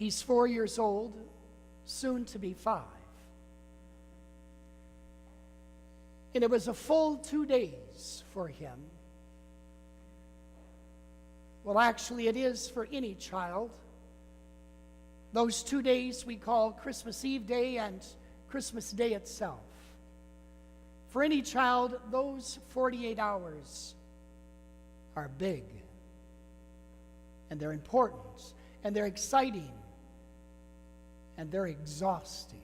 He's 4 years old, soon to be 5. And it was a full 2 days for him. Well, actually, it is for any child. Those 2 days we call Christmas Eve Day and Christmas Day itself. For any child, those 48 hours are big, and they're important, and they're exciting, and they're exhausting.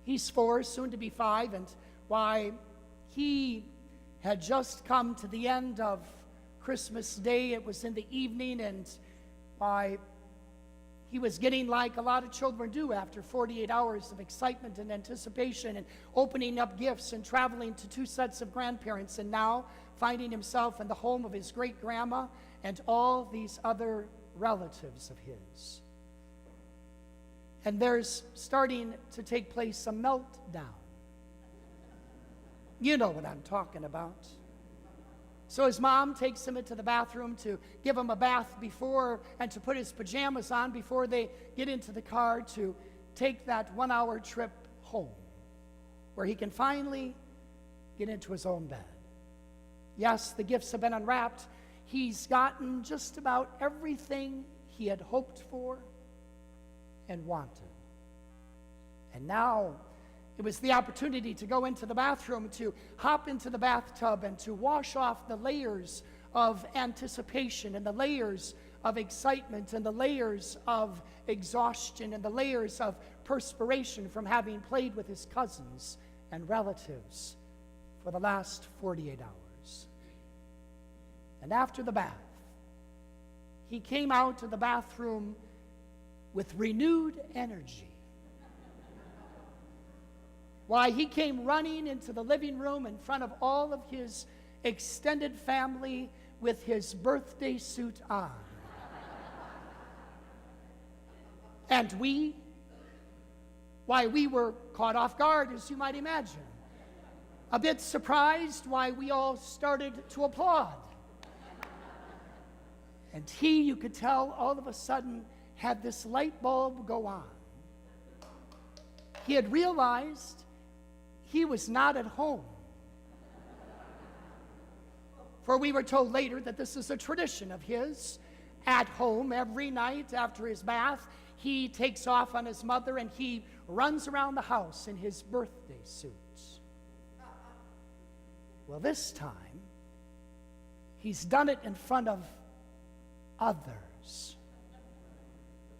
He's 4, soon to be 5, and why, he had just come to the end of Christmas Day. It was in the evening, and why, he was getting like a lot of children do after 48 hours of excitement and anticipation and opening up gifts and traveling to 2 sets of grandparents, and now finding himself in the home of his great-grandma and all these other relatives of his. And there's starting to take place a meltdown. You know what I'm talking about. So his mom takes him into the bathroom to give him a bath before, and to put his pajamas on before they get into the car to take that 1-hour trip home, where he can finally get into his own bed. Yes, the gifts have been unwrapped. He's gotten just about everything he had hoped for and wanted. And now it was the opportunity to go into the bathroom, to hop into the bathtub, and to wash off the layers of anticipation and the layers of excitement and the layers of exhaustion and the layers of perspiration from having played with his cousins and relatives for the last 48 hours. And after the bath, he came out of the bathroom with renewed energy. Why, he came running into the living room in front of all of his extended family with his birthday suit on. And we were caught off guard, as you might imagine. A bit surprised, why we all started to applaud. And he, you could tell, all of a sudden had this light bulb go on. He had realized he was not at home. For we were told later that this is a tradition of his. At home, every night after his bath, he takes off on his mother and he runs around the house in his birthday suit. Well, this time, he's done it in front of others.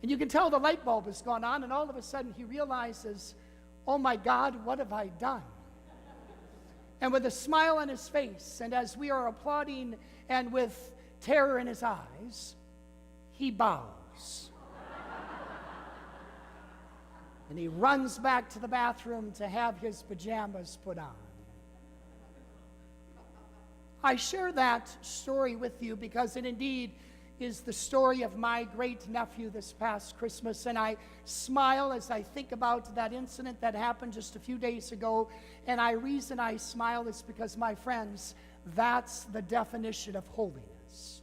And you can tell the light bulb has gone on, and all of a sudden he realizes, oh my God, what have I done? And with a smile on his face, and as we are applauding and with terror in his eyes, he bows. And he runs back to the bathroom to have his pajamas put on. I share that story with you because it indeed is the story of my great-nephew this past Christmas, and I smile as I think about that incident that happened just a few days ago, and the reason I smile is because, my friends, that's the definition of holiness.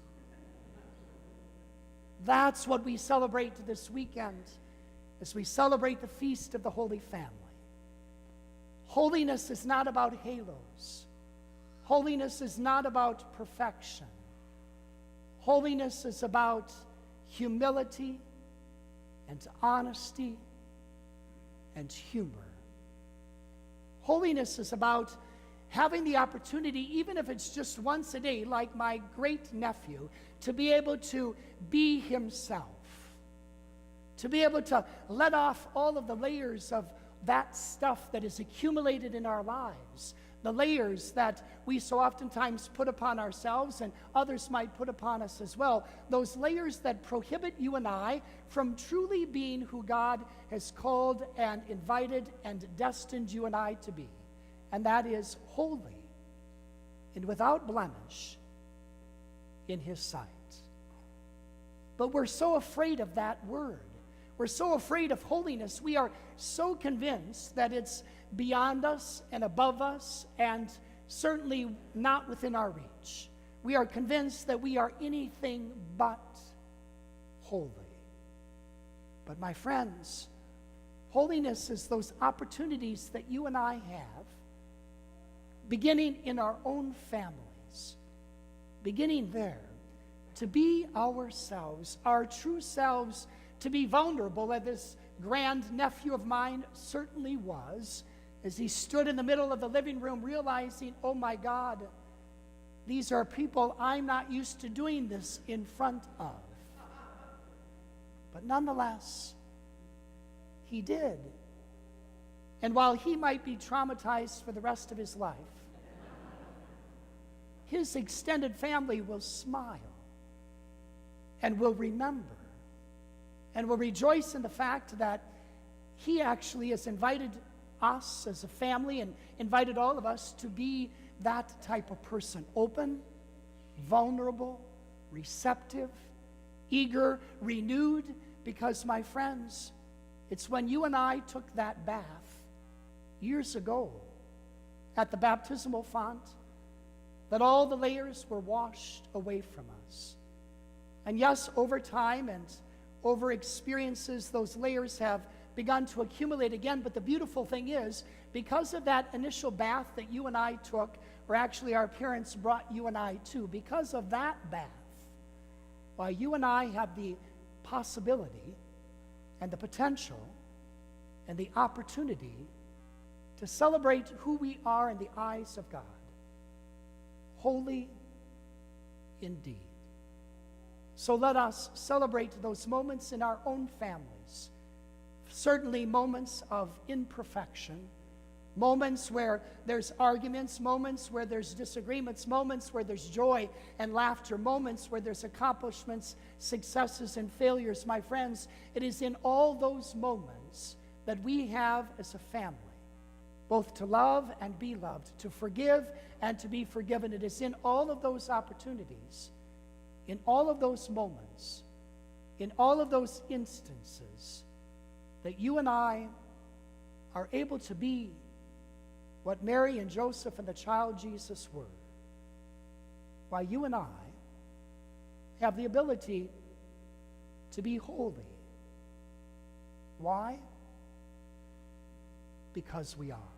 That's what we celebrate this weekend as we celebrate the Feast of the Holy Family. Holiness is not about halos. Holiness is not about perfection. Holiness is about humility and honesty and humor. Holiness is about having the opportunity, even if it's just once a day, like my great-nephew, to be able to be himself, to be able to let off all of the layers of that stuff that is accumulated in our lives, the layers that we so oftentimes put upon ourselves and others might put upon us as well, those layers that prohibit you and I from truly being who God has called and invited and destined you and I to be, and that is holy and without blemish in His sight. But we're so afraid of that word. We're so afraid of holiness. We are so convinced that it's beyond us and above us and certainly not within our reach. We are convinced that we are anything but holy. But my friends, holiness is those opportunities that you and I have, beginning in our own families, beginning there, to be ourselves, our true selves, to be vulnerable, as this grand nephew of mine certainly was, as he stood in the middle of the living room realizing, oh my God, these are people I'm not used to doing this in front of. But nonetheless, he did. And while he might be traumatized for the rest of his life, his extended family will smile and will remember and will rejoice in the fact that he actually has invited us as a family and invited all of us to be that type of person. Open, vulnerable, receptive, eager, renewed, because, my friends, it's when you and I took that bath years ago at the baptismal font that all the layers were washed away from us. And yes, over time and over experiences, those layers have begun to accumulate again. But the beautiful thing is, because of that initial bath that you and I took, or actually our parents brought you and I to, because of that bath, why you and I have the possibility and the potential and the opportunity to celebrate who we are in the eyes of God. Holy indeed. So let us celebrate those moments in our own families, certainly moments of imperfection, moments where there's arguments, moments where there's disagreements, moments where there's joy and laughter, moments where there's accomplishments, successes, and failures. My friends, it is in all those moments that we have as a family, both to love and be loved, to forgive and to be forgiven. It is in all of those opportunities, in all of those moments, in all of those instances, that you and I are able to be what Mary and Joseph and the child Jesus were. Why you and I have the ability to be holy. Why? Because we are.